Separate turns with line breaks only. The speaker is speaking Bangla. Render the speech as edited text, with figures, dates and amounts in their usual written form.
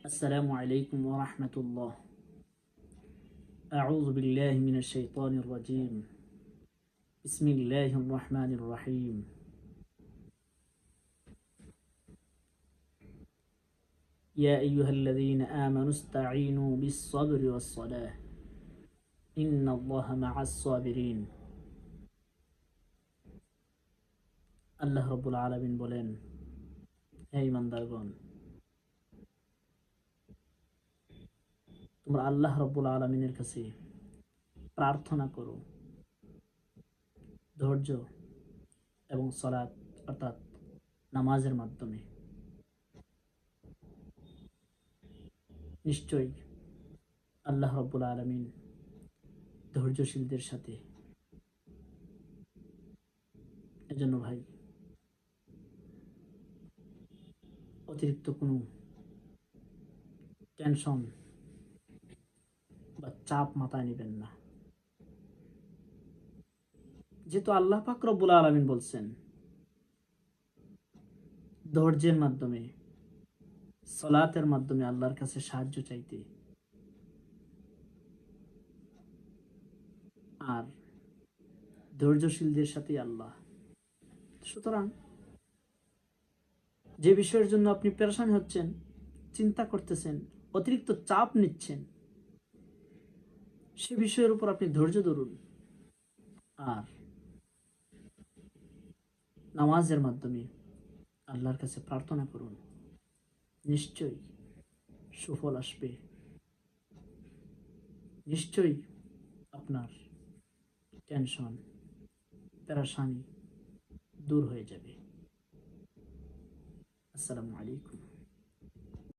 السلام عليكم ورحمة الله. أعوذ بالله من الشيطان الرجيم. بسم الله الرحمن الرحيم. يا أيها الذين آمنوا استعينوا بالصبر والصلاة إن الله مع الصابرين. আল্লাহ রাব্বুল আলামিন বলেন, হে ইমানদারগণ, তোমরা আল্লাহ রাব্বুল আলামিনের কাছে প্রার্থনা করো ধৈর্য এবং সালাত অর্থাৎ নামাজের মাধ্যমে। নিশ্চয়ই আল্লাহ রাব্বুল আলামিন ধৈর্যশীলদের সাথে। এজন্য ভাই, অতিরিক্ত কোনো টেনশন বা চাপ মাথায় নেবেন না। যেহেতু আল্লাহ পাক রব্বুল আলামিন বলছেন ধৈর্যের মাধ্যমে, সালাতের মাধ্যমে আল্লাহর কাছে সাহায্য চাইতে, আর ধৈর্যশীলদের সাথে আল্লাহ। সুতরাং যে বিষয়ের জন্য আপনি পেরেশান হচ্ছেন, চিন্তা করতেছেন, অতিরিক্ত চাপ নিচ্ছেন, সে বিষয়ের উপর আপনি ধৈর্য ধরুন আর নামাজের মাধ্যমে আল্লাহর কাছে প্রার্থনা করুন। নিশ্চয়ই সুফল আসবে, নিশ্চয়ই আপনার টেনশন পেরেশানি দূর হয়ে যাবে। আসসালামু আলাইকুম।